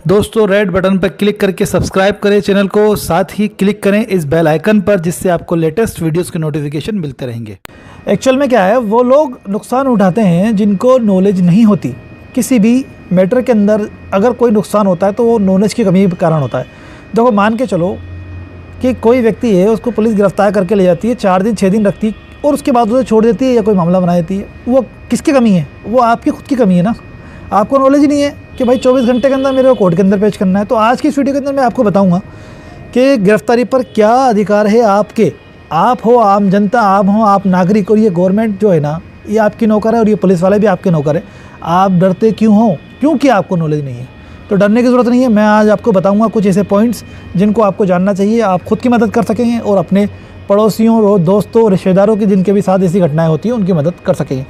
दोस्तों red button पर click करके सब्सक्राइब करें चैनल को, साथ ही क्लिक करें इस बेल आइकन पर जिससे आपको लेटेस्ट वीडियोस के नोटिफिकेशन मिलते रहेंगे। एक्चुअल में क्या है, वो लोग नुकसान उठाते हैं जिनको नॉलेज नहीं होती। किसी भी मैटर के अंदर अगर कोई नुकसान होता है तो वो नॉलेज की कमी के कारण होता है। देखो, मान के चलो कि कोई व्यक्ति है, उसको पुलिस गिरफ्तार करके ले जाती है, 4 दिन 6 दिन रखती और उसके बाद उसे छोड़ देती है या कोई मामला बना देती है। वो किसकी कमी है? वो आपकी खुद की कमी है ना। आपको नॉलेज नहीं है कि भाई 24 घंटे के अंदर मेरे को कोर्ट के अंदर पेश करना है। तो आज की इस वीडियो के अंदर मैं आपको बताऊंगा कि गिरफ्तारी पर क्या अधिकार है आपके। आप हो आम जनता, आप हो आप नागरिक, और ये गवर्नमेंट जो है ना, ये आपकी नौकर है और ये पुलिस वाले भी आपके नौकर है। आप डरते क्यों हो? क्योंकि आपको नॉलेज नहीं है। तो डरने की ज़रूरत नहीं है। मैं आज आपको बताऊंगा कुछ ऐसे पॉइंट्स जिनको आपको जानना चाहिए, आप खुद की मदद कर सकेंगे और अपने पड़ोसियों और दोस्तों रिश्तेदारों की जिनके भी साथ ऐसी घटनाएं होती हैं उनकी मदद कर सकेंगे।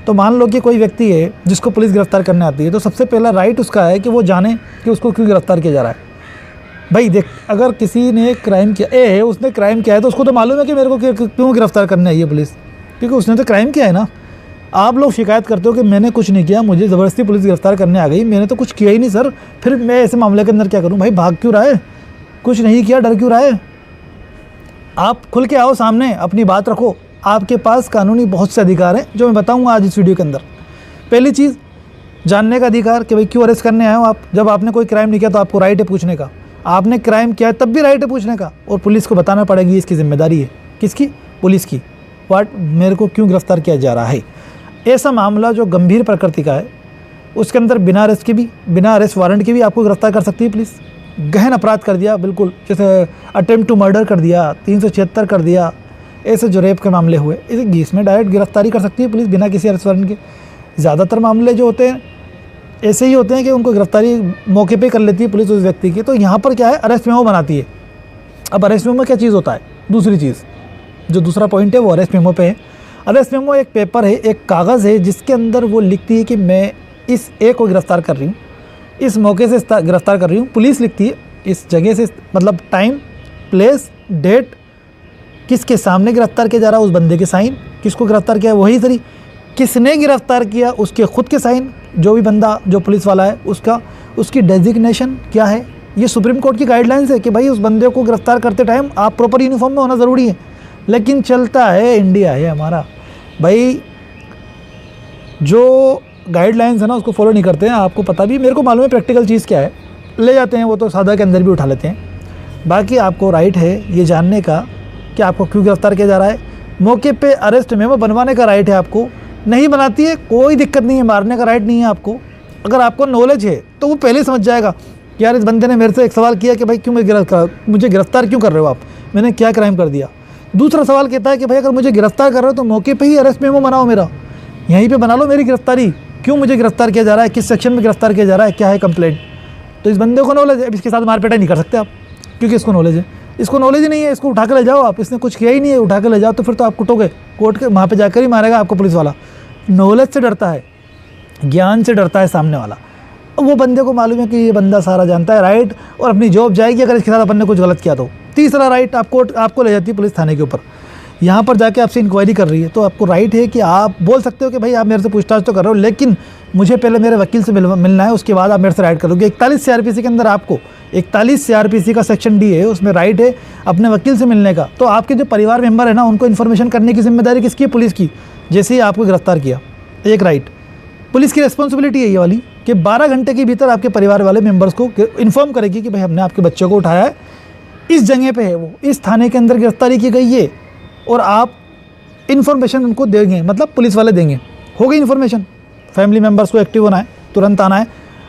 तो मान लो कि कोई व्यक्ति है जिसको पुलिस गिरफ्तार करने आती है, तो सबसे पहला राइट उसका है कि वो जाने कि उसको क्यों गिरफ्तार किया जा रहा है। भाई देख, अगर किसी ने क्राइम किया उसने क्राइम किया है तो उसको तो मालूम है कि मेरे को क्यों गिरफ्तार करने आई है पुलिस, क्योंकि उसने तो क्राइम किया है ना। आप लोग शिकायत करते हो कि मैंने कुछ नहीं किया, मुझे ज़बरदस्ती पुलिस गिरफ्तार करने आ गई, मैंने तो कुछ किया ही नहीं सर, फिर मैं ऐसे मामले के अंदर क्या करूँ? भाई भाग क्यों रहा है? कुछ नहीं किया, डर क्यों रहा है? आप खुल के आओ सामने, अपनी बात रखो। आपके पास कानूनी बहुत से अधिकार हैं जो मैं बताऊंगा आज इस वीडियो के अंदर। पहली चीज़, जानने का अधिकार कि भाई क्यों अरेस्ट करने आए हो आप। जब आपने कोई क्राइम नहीं किया तो आपको राइट है पूछने का। आपने क्राइम किया है तब भी राइट है पूछने का, और पुलिस को बताना पड़ेगी, इसकी जिम्मेदारी है। किसकी? पुलिस की। मेरे को क्यों गिरफ्तार किया जा रहा है? ऐसा मामला जो गंभीर प्रकृति का है उसके अंदर बिना अरेस्ट वारंट के भी आपको गिरफ्तार कर सकती है पुलिस। गहन अपराध कर दिया, बिल्कुल जैसे अटेम्प्ट टू मर्डर कर दिया, 376 कर दिया, ऐसे जो रेप के मामले हुए, इसमें डायरेक्ट गिरफ्तारी कर सकती है पुलिस बिना किसी अरेस्ट वारंट के। ज़्यादातर मामले जो होते हैं ऐसे ही होते हैं कि उनको गिरफ्तारी मौके पे कर लेती है पुलिस उस व्यक्ति की। तो यहाँ पर क्या है, अरेस्ट मेमो बनाती है। अब अरेस्ट मेमो क्या चीज़ होता है? दूसरी चीज़, जो दूसरा पॉइंट है वो अरेस्ट मेमो पे है। अरेस्ट मेमो एक पेपर है, एक कागज़ है जिसके अंदर वो लिखती है कि मैं इस ए को गिरफ्तार कर रही हूँ, इस मौके से गिरफ्तार कर रही हूँ। पुलिस लिखती है इस जगह से, मतलब टाइम, प्लेस, डेट, किसके सामने गिरफ्तार किया जा रहा है, उस बंदे के साइन, किसको गिरफ्तार किया है वही सही, किसने गिरफ्तार किया उसके खुद के साइन, जो भी बंदा जो पुलिस वाला है उसका, उसकी डेजिग्नेशन क्या है। ये सुप्रीम कोर्ट की गाइडलाइंस है कि भाई उस बंदे को गिरफ्तार करते टाइम आप प्रॉपर यूनिफॉर्म में होना ज़रूरी है। लेकिन चलता है, इंडिया है हमारा भाई, जो गाइडलाइंस है ना उसको फॉलो नहीं करते हैं। आपको पता भी, मेरे को मालूम है प्रैक्टिकल चीज़ क्या है, ले जाते हैं वो तो सादा के अंदर भी उठा लेते हैं। बाकी आपको राइट है ये जानने का कि आपको क्यों गिरफ्तार किया जा रहा है। मौके पे अरेस्ट मेमो बनवाने का राइट है आपको। नहीं बनाती है कोई दिक्कत नहीं है, मारने का राइट नहीं है आपको। अगर आपको नॉलेज है तो वो पहले समझ जाएगा कि यार इस बंदे ने मेरे से एक सवाल किया कि भाई क्यों मुझे गिरफ्तार क्यों कर रहे हो आप, मैंने क्या क्राइम कर दिया। दूसरा सवाल कहता है कि भाई अगर मुझे गिरफ्तार कर रहे हो तो मौके पर ही अरेस्ट मेमो बनाओ, मेरा यहीं पर बना लो मेरी गिरफ्तारी, क्यों मुझे गिरफ्तार किया जा रहा है, किस सेक्शन में गिरफ्तार किया जा रहा है, क्या है कंप्लेंट। तो इस बंदे को नॉलेज है। अब इसके साथ मारपीटाई नहीं कर सकते आप क्योंकि इसको नॉलेज है। इसको नॉलेज ही नहीं है, इसको उठा के ले जाओ आप, इसने कुछ किया ही नहीं है, उठा के ले जाओ तो फिर तो आप कुटोगे कोर्ट के, वहाँ पे जाकर ही मारेगा आपको पुलिस वाला। नॉलेज से डरता है, ज्ञान से डरता है सामने वाला। वो बंदे को मालूम है कि ये बंदा सारा जानता है, राइट, और अपनी जॉब जाएगी अगर इसके साथ अपन ने कुछ गलत किया तो। तीसरा राइट, आपको ले जाती है पुलिस थाने के ऊपर, यहाँ पर जाके आपसे इंक्वायरी कर रही है। तो आपको राइट है कि आप बोल सकते हो कि भाई आप मेरे से पूछताछ तो कर रहे हो, लेकिन मुझे पहले मेरे वकील से मिलना है, उसके बाद आप मेरे से राइट करोगे। 41 CRPC के अंदर आपको 41 CRPC का सेक्शन डी है, उसमें राइट है अपने वकील से मिलने का। तो आपके जो परिवार मेंबर है ना, उनको इन्फॉर्मेशन करने की जिम्मेदारी किसकी है? पुलिस की। जैसे ही आपको गिरफ्तार किया, एक राइट पुलिस की रिस्पॉन्सिबिलिटी है ये वाली कि 12 घंटे के भीतर आपके परिवार वाले मेम्बर्स को इन्फॉर्म करेगी कि भाई हमने आपके बच्चे को उठाया है, इस जगह पे है वो, इस थाने के अंदर गिरफ्तारी की गई है, और आप इन्फॉर्मेशन उनको देंगे, मतलब पुलिस वाले देंगे। हो गई इन्फॉर्मेशन। फैमिली मेम्बर्स को एक्टिव होना है, तुरंत आना है।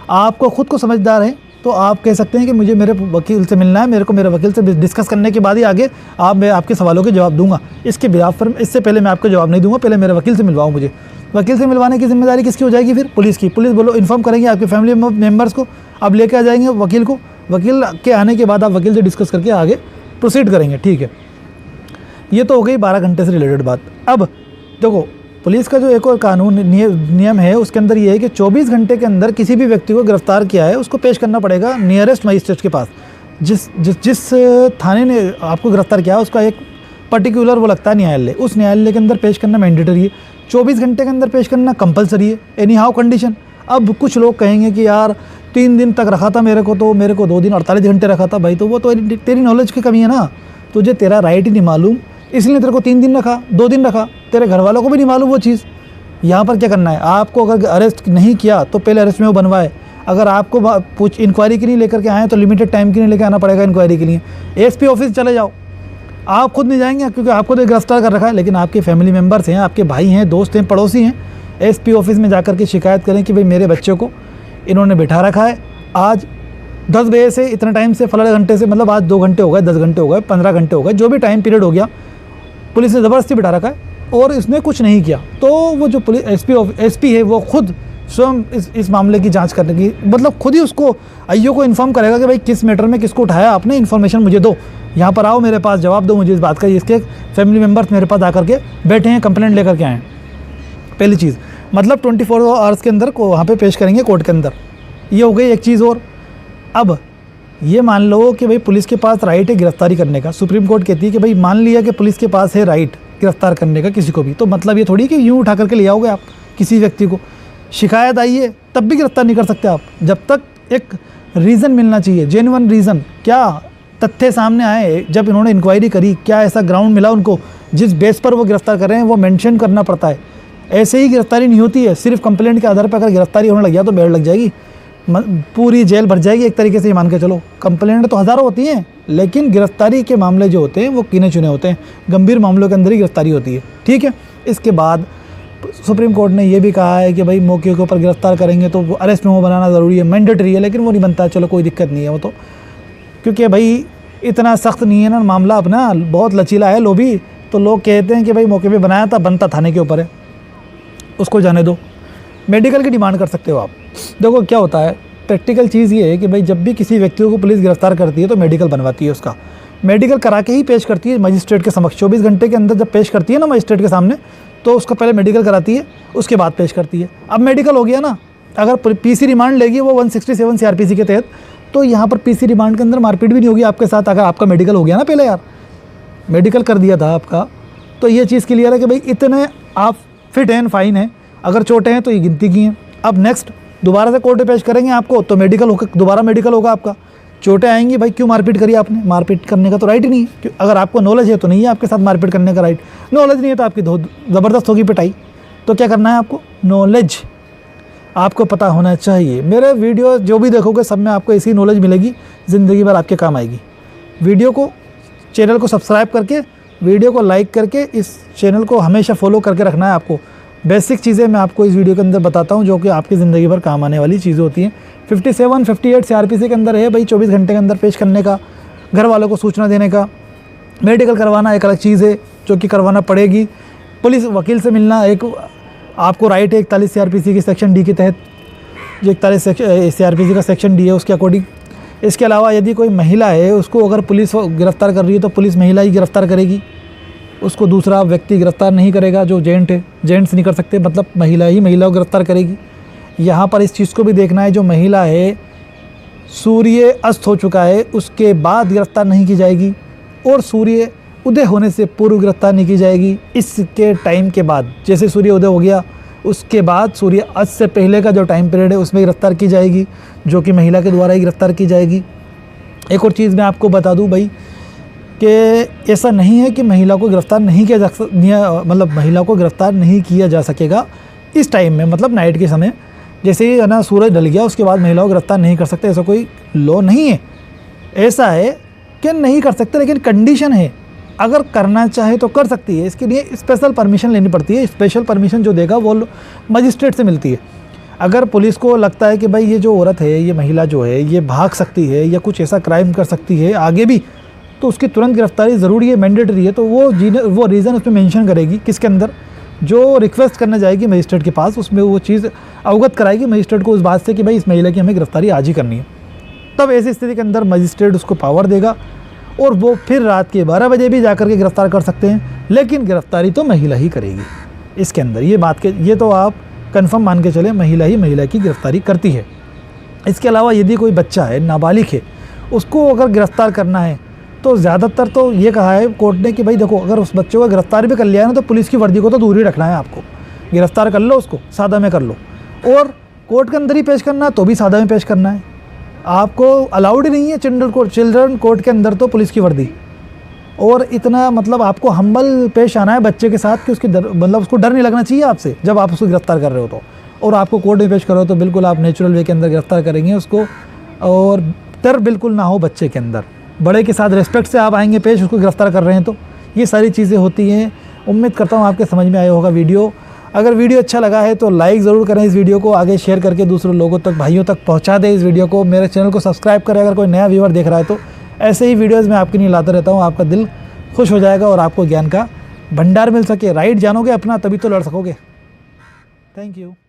आपको खुद को समझदार है तो आप कह सकते हैं कि मुझे मेरे वकील से मिलना है, मेरे को मेरे वकील से डिस्कस करने के बाद ही आगे मैं आपके सवालों के जवाब दूंगा। इसके बिहाफ पर, इससे पहले मैं आपको जवाब नहीं दूंगा, पहले मेरे वकील से मिलवाओ मुझे। वकील से मिलवाने की जिम्मेदारी किसकी हो जाएगी फिर? पुलिस की। पुलिस बोलो इन्फॉर्म करेंगे आपके फैमिली मेम्बर्स को, आप लेके आ जाएंगे वकील को। वकील के आने के बाद आप वकील से डिस्कस करके आगे प्रोसीड करेंगे, ठीक है। ये तो हो गई 12 घंटे से रिलेटेड बात। अब देखो, पुलिस का जो एक और कानून नियम है उसके अंदर ये है कि 24 घंटे के अंदर किसी भी व्यक्ति को गिरफ्तार किया है उसको पेश करना पड़ेगा नियरेस्ट मजिस्ट्रेट के पास। जिस थाने ने आपको गिरफ्तार किया है उसका एक पर्टिकुलर वो लगता है न्यायालय, उस न्यायालय के अंदर पेश करना मैंडेटरी है। 24 घंटे के अंदर पेश करना कंपलसरी है, एनी हाउ कंडीशन। अब कुछ लोग कहेंगे कि यार 3 दिन तक रखा था मेरे को 2 दिन 48 घंटे रखा था भाई, तो वो तो तेरी नॉलेज की कमी है ना। तुझे तेरा राइट ही नहीं मालूम, इसलिए तेरे को 3 दिन रखा, 2 दिन रखा। तेरे घर वालों को भी नहीं मालूम वो चीज़। यहाँ पर क्या करना है आपको, अगर अरेस्ट नहीं किया तो पहले अरेस्ट में वो बनवाए। अगर आपको कुछ इंक्वायरी के लिए लेकर के आए तो लिमिटेड टाइम के लिए लेकर आना पड़ेगा इंक्वायरी के लिए। एसपी ऑफिस चले जाओ, आप खुद नहीं जाएंगे क्योंकि आपको तो गिरफ्तार कर रखा है, लेकिन आपके फैमिली मेम्बर्स हैं, आपके भाई हैं, दोस्त हैं, पड़ोसी हैं। एसपी ऑफिस में जाकर के शिकायत करें कि भाई मेरे बच्चे को इन्होंने बिठा रखा है, आज 10 बजे से इतना टाइम से फलाने घंटे से, मतलब आज 2 घंटे हो गए, 10 घंटे हो गए, 15 घंटे हो गए, जो भी टाइम पीरियड हो गया, पुलिस ने ज़बरदस्ती बिठा रखा है और इसने कुछ नहीं किया। तो वो जो पुलिस एसपी है वो खुद स्वयं इस मामले की जांच करने की, मतलब खुद ही उसको आईओ को इन्फॉर्म करेगा कि भाई किस मैटर में किसको उठाया आपने, इन्फॉर्मेशन मुझे दो, यहाँ पर आओ मेरे पास, जवाब दो मुझे इस बात का। इसके फैमिली मेम्बर्स मेरे पास आकर के बैठे हैं, कंप्लेंट लेकर के आए। पहली चीज़, मतलब 24 आवर्स के अंदर को वहाँ पे पेश करेंगे कोर्ट के अंदर। ये हो गई एक चीज़। और अब ये मान लो कि भाई पुलिस के पास राइट है गिरफ्तारी करने का। सुप्रीम कोर्ट कहती है कि भाई मान लिया कि पुलिस के पास है राइट गिरफ्तार करने का किसी को भी, तो मतलब ये थोड़ी कि यूँ उठा करके ले आओगे आप किसी व्यक्ति को। शिकायत आई है तब भी गिरफ्तार नहीं कर सकते आप, जब तक एक रीज़न मिलना चाहिए, जेन्युइन रीज़न। क्या तथ्य सामने आए, जब इन्होंने इंक्वायरी करी, क्या ऐसा ग्राउंड मिला उनको जिस बेस पर वो गिरफ्तार कर रहे हैं, वो मेंशन करना पड़ता है। ऐसे ही गिरफ्तारी नहीं होती है, सिर्फ कंप्लेंट के आधार पर अगर गिरफ्तारी होने लग गया तो बेड़ लग जाएगी, पूरी जेल भर जाएगी एक तरीके से। ये मान के चलो, कंप्लेंट तो हज़ारों होती हैं, लेकिन गिरफ्तारी के मामले जो होते हैं वो गिने चुने होते हैं, गंभीर मामलों के अंदर ही गिरफ्तारी होती है। ठीक है, इसके बाद सुप्रीम कोर्ट ने ये भी कहा है कि भाई मौके के ऊपर गिरफ्तार करेंगे तो अरेस्ट मेमो बनाना ज़रूरी है, मैंडेटरी है, लेकिन वो नहीं बनता। चलो कोई दिक्कत नहीं है वो तो, क्योंकि भाई इतना सख्त नहीं है ना मामला अपना, बहुत लचीला है लो भी। तो लोग कहते हैं कि भाई मौके पे बनाया था, बनता थाने के ऊपर है, उसको जाने दो। मेडिकल की डिमांड कर सकते हो आप। देखो क्या होता है, प्रैक्टिकल चीज़ ये है कि भाई जब भी किसी व्यक्ति को पुलिस गिरफ्तार करती है तो मेडिकल बनवाती है, उसका मेडिकल करा के ही पेश करती है मजिस्ट्रेट के समक्ष। 24 घंटे के अंदर जब पेश करती है ना मजिस्ट्रेट के सामने, तो उसका पहले मेडिकल कराती है, उसके बाद पेश करती है। अब मेडिकल हो गया ना, अगर पीसी रिमांड लेगी वो 167 सीआरपीसी के तहत, तो यहाँ पर पीसी रिमांड के अंदर मारपीट भी नहीं होगी आपके साथ, अगर आपका मेडिकल हो गया ना। पहले यार मेडिकल कर दिया था आपका, तो ये चीज़ क्लियर है कि भाई इतने आप फिट हैं, फाइन है। अगर चोटें हैं तो ये गिनती की हैं। अब नेक्स्ट दोबारा से कोर्ट में पेश करेंगे आपको, तो मेडिकल होगा, दोबारा मेडिकल होगा आपका। चोटें आएंगी, भाई क्यों मारपीट करी आपने, मारपीट करने का तो राइट ही नहीं है। अगर आपको नॉलेज है तो नहीं है आपके साथ मारपीट करने का राइट, नॉलेज नहीं है तो आपकी ज़बरदस्त होगी पिटाई। तो क्या करना है आपको, नॉलेज आपको पता होना चाहिए। मेरे वीडियो जो भी देखोगे सब में आपको ऐसी नॉलेज मिलेगी, ज़िंदगी भर आपके काम आएगी। वीडियो को, चैनल को सब्सक्राइब करके, वीडियो को लाइक करके, इस चैनल को हमेशा फॉलो करके रखना है आपको। बेसिक चीज़ें मैं आपको इस वीडियो के अंदर बताता हूँ जो कि आपकी ज़िंदगी भर काम आने वाली चीज़ें होती हैं। 57, 58 सीआरपीसी के अंदर है भाई 24 घंटे के अंदर पेश करने का, घर वालों को सूचना देने का। मेडिकल करवाना एक अलग चीज़ है जो कि करवाना पड़ेगी। पुलिस वकील से मिलना एक आपको राइट है 41 सीआरपीसी की सेक्शन डी के तहत, जो 41 सीआरपीसी का सेक्शन डी है उसके अकॉर्डिंग। इसके अलावा यदि कोई महिला है, उसको अगर पुलिस गिरफ्तार कर रही है तो पुलिस महिला ही गिरफ्तार करेगी, उसको दूसरा व्यक्ति गिरफ्तार नहीं करेगा। जो जेंट है, जेंट्स नहीं कर सकते, मतलब महिला ही महिला को गिरफ्तार करेगी। यहाँ पर इस चीज़ को भी देखना है, जो महिला है सूर्य अस्त हो चुका है उसके बाद गिरफ्तार नहीं की जाएगी, और सूर्य उदय होने से पूर्व गिरफ्तार नहीं की जाएगी। इसके टाइम के बाद, जैसे सूर्य उदय हो गया उसके बाद सूर्य अस्त से पहले का जो टाइम पीरियड है उसमें गिरफ्तार की जाएगी, जो कि महिला के द्वारा ही गिरफ्तार की जाएगी। एक और चीज़ मैं आपको बता दूँ भाई कि ऐसा नहीं है कि महिला को गिरफ्तार नहीं किया जा मतलब महिला को गिरफ्तार नहीं किया जा सकेगा इस टाइम में, मतलब नाइट के समय। जैसे ही है ना सूरज ढल गया उसके बाद महिला को गिरफ्तार नहीं कर सकते, ऐसा कोई लॉ नहीं है। ऐसा है कि नहीं कर सकते, लेकिन कंडीशन है, अगर करना चाहे तो कर सकती है। इसके लिए स्पेशल परमिशन लेनी पड़ती है। स्पेशल परमिशन जो देगा वो मजिस्ट्रेट से मिलती है। अगर पुलिस को लगता है कि भाई ये जो औरत है, ये महिला जो है, ये भाग सकती है या कुछ ऐसा क्राइम कर सकती है आगे भी, तो उसकी तुरंत गिरफ्तारी ज़रूरी है, मैंडेटरी है। तो वो रीज़न उसमें मेंशन करेगी, किसके अंदर, जो रिक्वेस्ट करने जाएगी मजिस्ट्रेट के पास, उसमें वो चीज़ अवगत कराएगी मजिस्ट्रेट को उस बात से कि भाई इस महिला की हमें गिरफ्तारी आज ही करनी है। तब ऐसी स्थिति के अंदर मजिस्ट्रेट उसको पावर देगा और वो फिर रात के 12 बजे भी जाकर के गिरफ्तार कर सकते हैं, लेकिन गिरफ्तारी तो महिला ही करेगी इसके अंदर। ये तो आप कंफर्म मान के चलें, महिला ही महिला की गिरफ्तारी करती है। इसके अलावा यदि कोई बच्चा है, नाबालिग है, उसको अगर गिरफ्तार करना है तो ज़्यादातर तो ये कहा है कोर्ट ने कि भाई देखो, अगर उस बच्चे को गिरफ्तार भी कर लिया है ना तो पुलिस की वर्दी को तो दूर ही रखना है आपको। गिरफ्तार कर लो उसको, सादा में कर लो, और कोर्ट के अंदर ही पेश करना है तो भी सादा में पेश करना है। आपको अलाउड ही नहीं है चिल्ड्रन कोर्ट के अंदर तो पुलिस की वर्दी, और इतना मतलब आपको हम्बल पेश आना है बच्चे के साथ कि उसकी मतलब उसको डर नहीं लगना चाहिए आपसे जब आप उसको गिरफ्तार कर रहे हो तो। और आपको कोर्ट में पेश कर रहे हो तो बिल्कुल आप नेचुरल वे के अंदर गिरफ्तार करेंगे उसको, और डर बिल्कुल ना हो बच्चे के अंदर। बड़े के साथ रिस्पेक्ट से आप आएंगे पेश, उसको गिरफ्तार कर रहे हैं तो ये सारी चीज़ें होती हैं। उम्मीद करता हूँ आपके समझ में आया होगा वीडियो। अगर वीडियो अच्छा लगा है तो लाइक ज़रूर करें, इस वीडियो को आगे शेयर करके दूसरे लोगों तक, भाइयों तक पहुंचा दें इस वीडियो को। मेरे चैनल को सब्सक्राइब करें अगर कोई नया व्यूअर देख रहा है तो। ऐसे ही वीडियोस मैं आपके लिए लाता रहता हूँ, आपका दिल खुश हो जाएगा और आपको ज्ञान का भंडार मिल सके। राइट जानोगे अपना तभी तो लड़ सकोगे। Thank you.